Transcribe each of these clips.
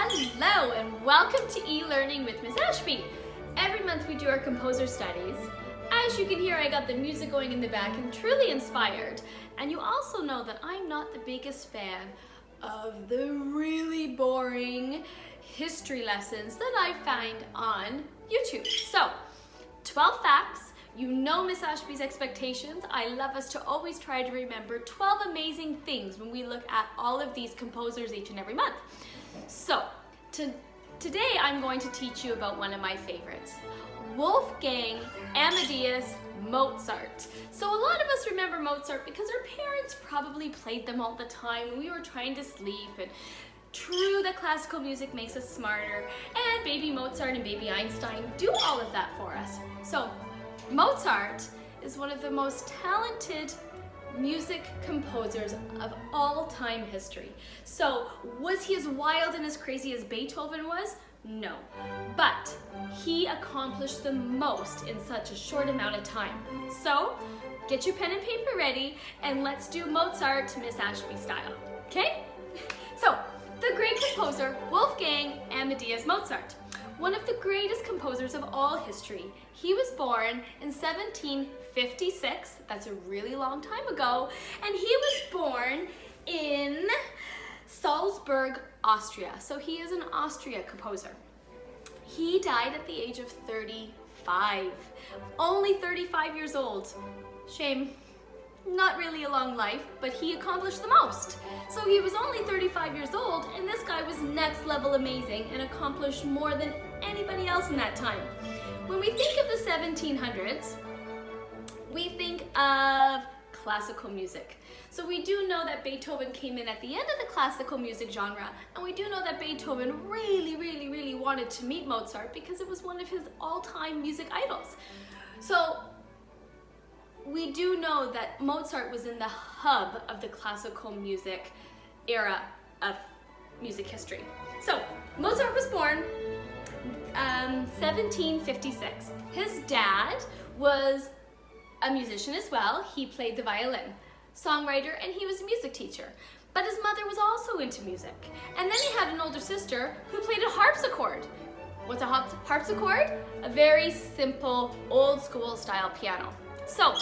Hello and welcome to e-learning with Miss Ashby. Every month we do our composer studies. As you can hear, I got the music going in the back and truly inspired. And you also know that I'm not the biggest fan of the really boring history lessons that I find on YouTube. So, 12 facts. You know Miss Ashby's expectations. I love us to always try to remember 12 amazing things when we look at all of these composers each and every month. So, today I'm going to teach you about one of my favorites, Wolfgang Amadeus Mozart. So a lot of us remember Mozart because our parents probably played them all the time when we were trying to sleep. And true that classical music makes us smarter, and baby Mozart and baby Einstein do all of that for us. So Mozart is one of the most talented music composers of all time history. So was he as wild and as crazy as Beethoven was? No, but he accomplished the most in such a short amount of time. So get your pen and paper ready and let's do Mozart Miss Ashby style, okay? So the great composer Wolfgang Amadeus Mozart, one of the greatest composers of all history. He was born in 1756, that's a really long time ago, and he was born in Salzburg, Austria. So he is an Austria composer. He died at the age of 35, only 35 years old. Shame. Not really a long life, but he accomplished the most. So he was only 35 years old, and this guy was next level amazing and accomplished more than anybody else in that time. When we think of the 1700s, we think of classical music. So we do know that Beethoven came in at the end of the classical music genre, and we do know that Beethoven really wanted to meet Mozart because it was one of his all-time music idols. So we do know that Mozart was in the hub of the classical music era of music history. So Mozart was born 1756. His dad was a musician as well. He played the violin, songwriter, and he was a music teacher. But his mother was also into music. And then he had an older sister who played a harpsichord. What's a harpsichord? A very simple, old school style piano. So,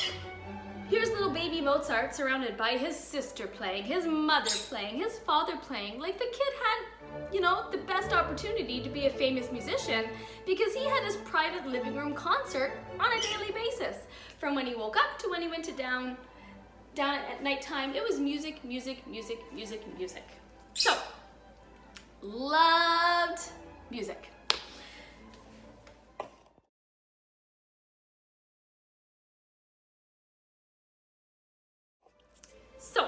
here's little baby Mozart surrounded by his sister playing, his mother playing, his father playing. Like, the kid had, you know, the best opportunity to be a famous musician because he had his private living room concert on a daily basis. From when he woke up to when he went to down at nighttime, it was music. So, loved music. So,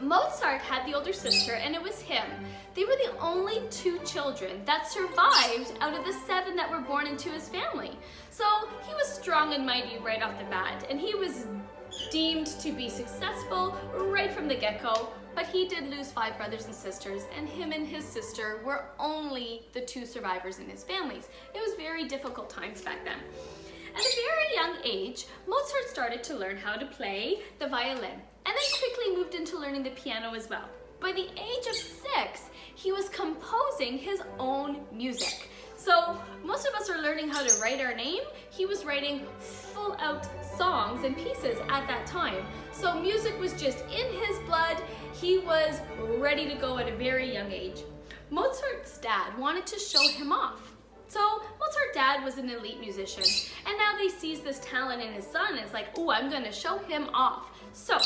Mozart had the older sister, and it was him. They were the only two children that survived out of the 7 that were born into his family. So he was strong and mighty right off the bat, and he was deemed to be successful right from the get-go, but he did lose 5 brothers and sisters, and him and his sister were only the 2 survivors in his families. It was very difficult times back then. At a very young age, Mozart started to learn how to play the violin, and then quickly moved into learning the piano as well. By the age of 6, he was composing his own music. So most of us are learning how to write our name. He was writing full out songs and pieces at that time. So music was just in his blood. He was ready to go at a very young age. Mozart's dad wanted to show him off. So Mozart's dad was an elite musician, and now he sees this talent in his son and it's like, oh, I'm gonna show him off. So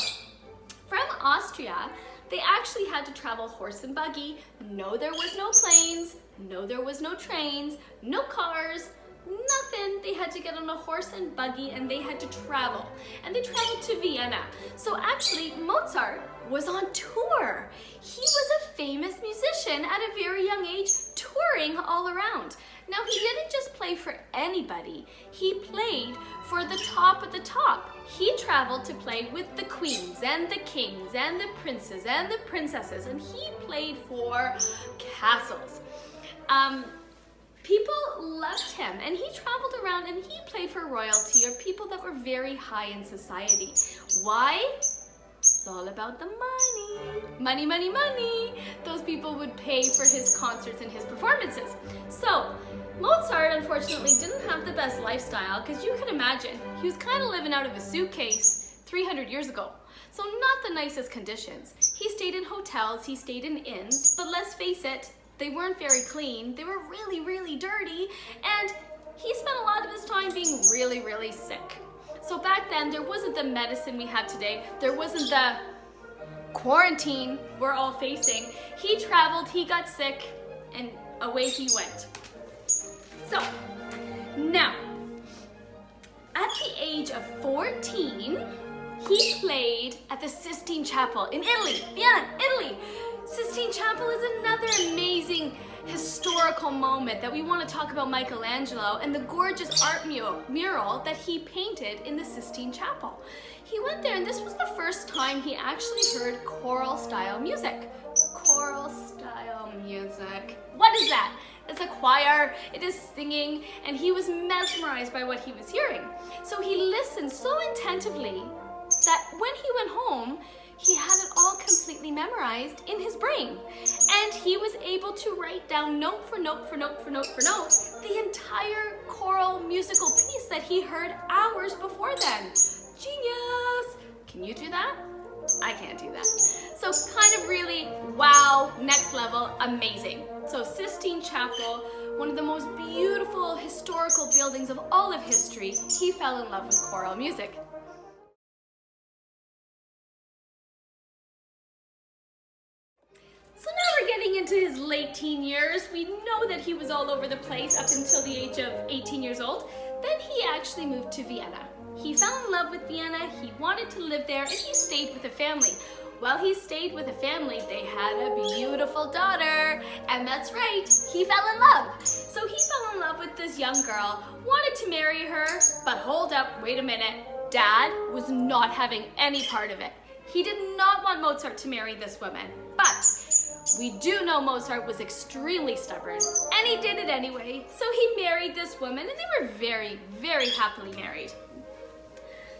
from Austria, they actually had to travel horse and buggy. No, there was no planes. No, there was no trains, no cars, nothing. They had to get on a horse and buggy and they had to travel. And they traveled to Vienna. So actually, Mozart was on tour. He was a famous musician at a very young age, touring all around. Now, he didn't just play for anybody. He played for the top of the top. He traveled to play with the queens and the kings and the princes and the princesses, and he played for castles. People loved him, and he traveled around and he played for royalty or people that were very high in society. Why? It's all about the money. Money, money, money. Those people would pay for his concerts and his performances. So Mozart unfortunately didn't have the best lifestyle, because you can imagine, he was kind of living out of a suitcase 300 years ago. So not the nicest conditions. He stayed in hotels, he stayed in inns, but let's face it, they weren't very clean. They were really, really dirty, and he spent a lot of his time being really, really sick. So back then, there wasn't the medicine we have today. There wasn't the quarantine we're all facing. He traveled, he got sick, and away he went. So, now, at the age of 14, he played at the Sistine Chapel in Italy, Vienna, Italy. Sistine Chapel is another amazing historical moment that we want to talk about Michelangelo and the gorgeous art mural that he painted in the Sistine Chapel. He went there, and this was the first time he actually heard choral style music. Choral style music. What is that? It's a choir, it is singing, and he was mesmerized by what he was hearing. So he listened so attentively that when he went home, he had it all completely memorized in his brain. And he was able to write down note for note for note for note for note the entire choral musical piece that he heard hours before then. Genius! Can you do that? I can't do that. So kind of really, wow, next level, amazing. So Sistine Chapel, one of the most beautiful historical buildings of all of history, he fell in love with choral music. So now we're getting into his late teen years. We know that he was all over the place up until the age of 18 years old. Then he actually moved to Vienna. He fell in love with Vienna, he wanted to live there, and he stayed with a family. While he stayed with a family, they had a beautiful daughter, and that's right, he fell in love. So he fell in love with this young girl, wanted to marry her, but hold up, wait a minute. Dad was not having any part of it. He did not want Mozart to marry this woman, but we do know Mozart was extremely stubborn, and he did it anyway. So he married this woman, and they were very, very happily married.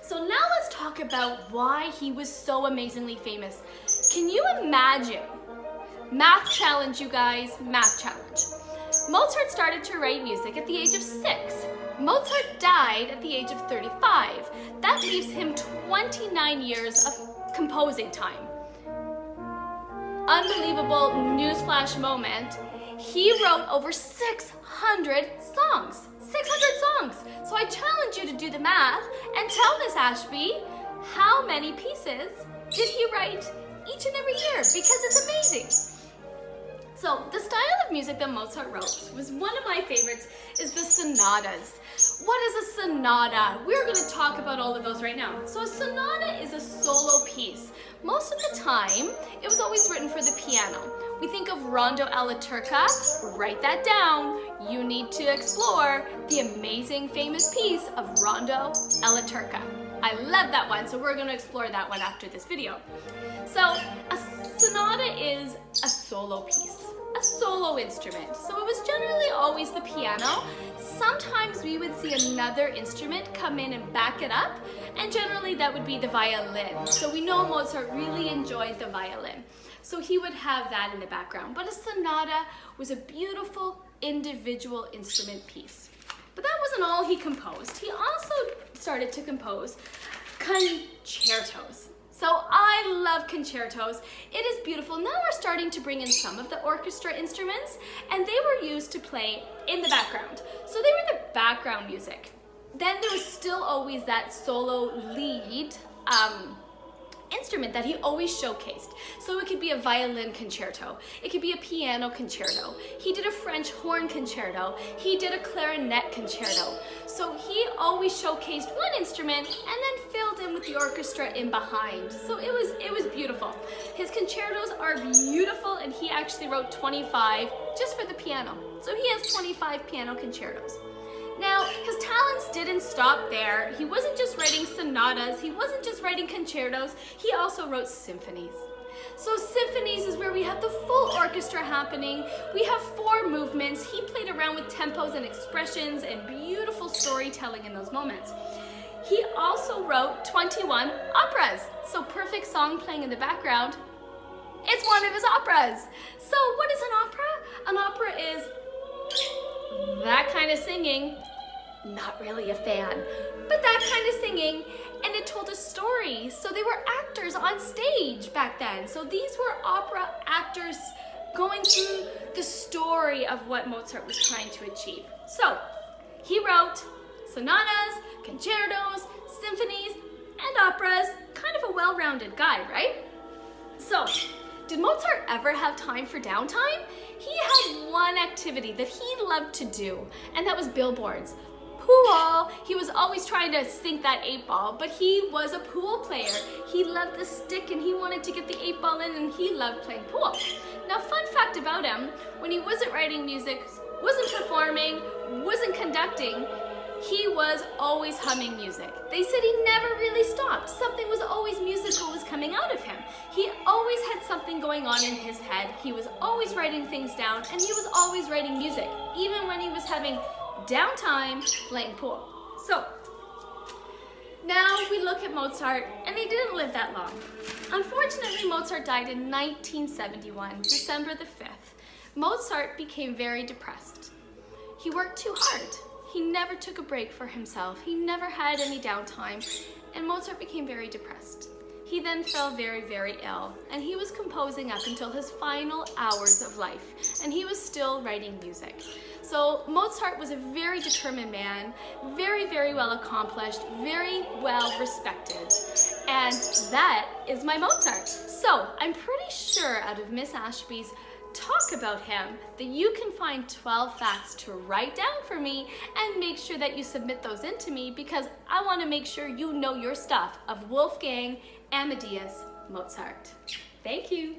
So now let's talk about why he was so amazingly famous. Can you imagine? Math challenge, you guys, math challenge. Mozart started to write music at the age of 6. Mozart died at the age of 35. That leaves him 29 years of composing time. Unbelievable newsflash moment. He wrote over 600 songs. 600 songs. So I challenge you to do the math and tell Miss Ashby how many pieces did he write each and every year, because it's amazing. So the style of music that Mozart wrote was one of my favorites, is the sonatas. What is a sonata? We're going to talk about all of those right now. So a sonata is a solo piece. Most of the time, it was always written for the piano. We think of Rondo alla Turca. Write that down. You need to explore the amazing famous piece of Rondo alla Turca. I love that one, so we're going to explore that one after this video. So a sonata is a solo piece, a solo instrument. So it was generally always the piano. Sometimes we would see another instrument come in and back it up, and generally that would be the violin. So we know Mozart really enjoyed the violin. So he would have that in the background. But a sonata was a beautiful individual instrument piece. But that wasn't all he composed. He also started to compose concertos. So I love concertos. It is beautiful. Now we're starting to bring in some of the orchestra instruments, and they were used to play in the background. So they were the background music. Then there was still always that solo lead instrument that he always showcased. So it could be a violin concerto, it could be a piano concerto, he did a French horn concerto, he did a clarinet concerto. So he always showcased one instrument and then filled in with the orchestra in behind. So it was beautiful. His concertos are beautiful, and he actually wrote 25 just for the piano. So he has 25 piano concertos. Now, his talents didn't stop there. He wasn't just writing sonatas, he wasn't just writing concertos, he also wrote symphonies. So symphonies is where we have the full orchestra happening. We have 4 movements. He played around with tempos and expressions and beautiful storytelling in those moments. He also wrote 21 operas. So perfect song playing in the background It's one of his operas. So what is an opera? An opera is that kind of singing. Not really a fan, but that kind of singing, and it told a story. So they were actors on stage back then. So these were opera actors going through the story of what Mozart was trying to achieve. So he wrote sonatas, concertos, symphonies, and operas. Kind of a well-rounded guy, right? So, did Mozart ever have time for downtime? He had one activity that he loved to do, and that was billboards. Pool. He was always trying to sink that 8-ball, but he was a pool player. He loved the stick and he wanted to get the 8-ball in, and he loved playing pool. Now, fun fact about him, when he wasn't writing music, wasn't performing, wasn't conducting, he was always humming music. They said he never really stopped. Something was always musical was coming out of him. He always had something going on in his head. He was always writing things down, and he was always writing music, even when he was having downtime playing pool. So now we look at Mozart, and he didn't live that long. Unfortunately, Mozart died in 1971, December the 5th. Mozart became very depressed. He worked too hard. He never took a break for himself. He never had any downtime, and Mozart became very depressed. He then fell very, very ill, and he was composing up until his final hours of life, and he was still writing music. So Mozart was a very determined man, very, very well accomplished, very well respected, and that is my Mozart. So I'm pretty sure out of Miss Ashby's talk about him that you can find 12 facts to write down for me, and make sure that you submit those in to me, because I want to make sure you know your stuff of Wolfgang Amadeus Mozart. Thank you.